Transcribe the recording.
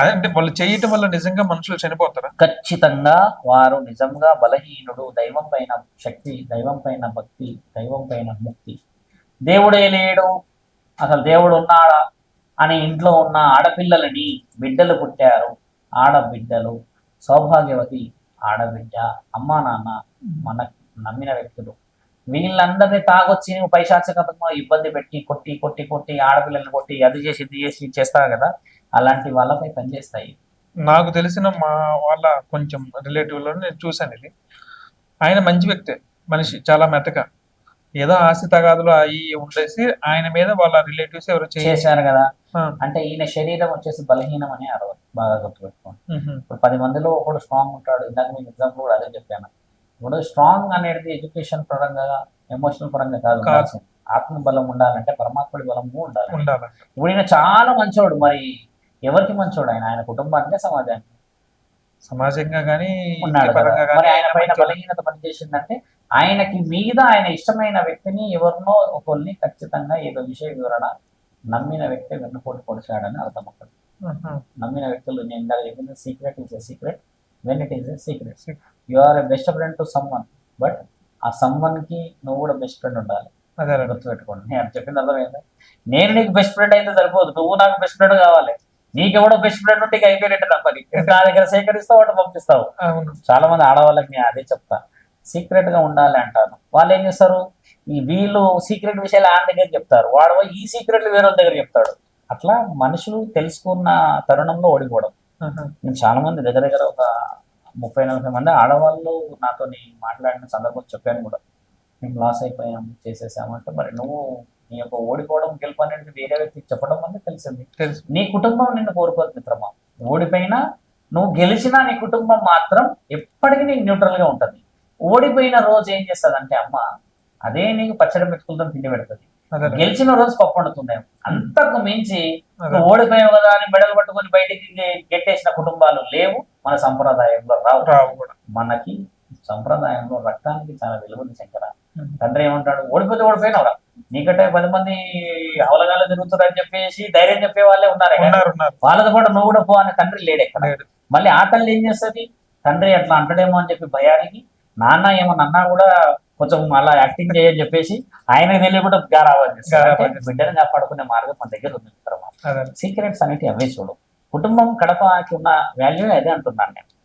అదే అంటే వాళ్ళు చేయటం వల్ల నిజంగా మనుషులు చనిపోతారా? ఖచ్చితంగా వారు నిజంగా బలహీనుడు. దైవం పైన శక్తి, దైవం పైన భక్తి, దైవం పైన ముక్తి. దేవుడే లేడు, అసలు దేవుడు ఉన్నాడా అని ఇంట్లో ఉన్న ఆడపిల్లలని, బిడ్డలు పుట్టారు, ఆడబిడ్డలు, సౌభాగ్యవతి ఆడబిడ్డ, అమ్మా నాన్న, మన నమ్మిన వ్యక్తులు, వీళ్ళందరినీ తాగొచ్చి నువ్వు పైశాచికంగా ఇబ్బంది పెట్టి కొట్టి కొట్టి కొట్టి ఆడపిల్లల్ని కొట్టి అది చేసి ఇది చేసి చేస్తావు కదా, అలాంటి వాళ్ళపై పనిచేస్తాయి. నాకు తెలిసిన మా వాళ్ళ కొంచెం రిలేటివ్ లో నేను చూశాను ఇది. ఆయన మంచి వ్యక్తే, మనిషి చాలా మెత్తగా, ఏదో ఆస్తి తగాదులు అవి ఉండేసి ఆయన మీద వాళ్ళ రిలేటివ్స్ ఎవరు చేశారు కదా. అంటే ఈయన శరీరం వచ్చేసి బలహీనం అని అరవదు, బాగా గుర్తుపెట్టుకోండి. ఇప్పుడు 10 మందిలో ఒకడు స్ట్రాంగ్ ఉంటాడు. ఇందాక మీకు ఎగ్జాంపుల్ కూడా అదే చెప్పాను. ఇప్పుడు స్ట్రాంగ్ అనేది ఎడ్యుకేషన్ పరంగా, ఎమోషనల్ పరంగా కాదు. ఆత్మ బలం ఉండాలంటే పరమాత్ముడి బలము ఉండాలి. ఇప్పుడు ఈయన చాలా మంచోడు. మరి ఎవరికి మంచోడు? ఆయన కుటుంబానికి, సమాజానికి? సమాజంగా కానీ ఉన్నాడు. మరి ఆయన పైన బలహీనత పనిచేసిందంటే ఆయనకి మీద ఆయన ఇష్టమైన వ్యక్తిని ఎవరినో ఒకరిని ఖచ్చితంగా ఏదో విషయ వివరణ నమ్మిన వ్యక్తి వెన్నుపోటు పొడిచాడని అర్థం అవుతుంది. నమ్మిన వ్యక్తులు నేను ఇందాక చెప్పింది, secret is a secret when it is a secret. You are a best friend to someone, but ఆ సమ్వన్ కి నువ్వు కూడా బెస్ట్ ఫ్రెండ్ ఉండాలి. అదే గుర్తుపెట్టుకోండి. నేను చెప్పింది అర్థమైంది. నేను నీకు బెస్ట్ ఫ్రెండ్ అయితే సరిపోదు, నువ్వు నాకు బెస్ట్ ఫ్రెండ్ కావాలి. నీకెవడో బెస్ట్ ఫ్రెండ్ ఉంటే అయిపోయినట్టు నమ్మని నా దగ్గర సేకరిస్తావు, వాటి పంపిస్తావు. చాలా మంది ఆడవాళ్ళకి నేను అదే చెప్తా, సీక్రెట్ గా ఉండాలి అంటాను. వాళ్ళు ఏం చేస్తారు, ఈ వీళ్ళు సీక్రెట్ విషయాలు ఆయన దగ్గర చెప్తారు, వాడు ఈ సీక్రెట్లు వేరే వాళ్ళ దగ్గర చెప్తాడు. అట్లా మనుషులు తెలుసుకున్న తరుణంలో ఓడిపోవడం. నేను చాలా మంది దగ్గర దగ్గర ఒక 30-40 మంది ఆడవాళ్ళు నాతో మాట్లాడిన సందర్భం చెప్పాను కూడా. మేము లాస్ అయిపోయాం, చేసేసామంటే మరి నువ్వు నీ యొక్క ఓడిపోవడం గెలుపు అనేది వేరే వ్యక్తికి చెప్పడం వల్ల తెలిసింది. నీ కుటుంబం నిన్ను కోరుకోదు మిత్రమా. ఓడిపోయినా నువ్వు గెలిచినా నీ కుటుంబం మాత్రం ఎప్పటికీ నీకు న్యూట్రల్ గా ఉంటుంది. ఓడిపోయిన రోజు ఏం చేస్తుంది అంటే అమ్మ అదే నీకు పచ్చడి మెతుకులతో తిండి పెడుతుంది. గెలిచిన రోజు పప్పు వండుతుంది. అంతకు మించి నువ్వు ఓడిపోయావు కదా అని మెడలు పట్టుకొని బయటికి గెట్టేసిన కుటుంబాలు లేవు మన సంప్రదాయంలో, రావు కూడా. మనకి సంప్రదాయంలో రక్తానికి చాలా విలువని శంకర. తండ్రి ఏమంటాడు, ఓడిపోతే ఓడిపోయినవరా, నీకంటే 10 మంది అవలగాలు తిరుగుతారు అని చెప్పేసి ధైర్యం చెప్పే వాళ్ళే ఉన్నారు. వాళ్ళతో పాటు నువ్వు కూడా పో అనే తండ్రి లేడే. మళ్ళీ ఆ తల్లి ఏం చేస్తుంది, తండ్రి అట్లా అంటాడేమో అని చెప్పి భయానికి నాన్న ఏమన్నా అన్నా కూడా కొంచెం అలా యాక్టింగ్ చేయని చెప్పేసి ఆయనకు తెలియకుండా గారాబాద్ చేస్తారు. బిడ్డను కాపాడుకునే మార్గం మన దగ్గర ఉంది మిత్రమా. సీక్రెట్స్ అనేవి అవే చూడు. కుటుంబం కడపకి ఉన్న వాల్యూ అదే అంటున్నాను నేను.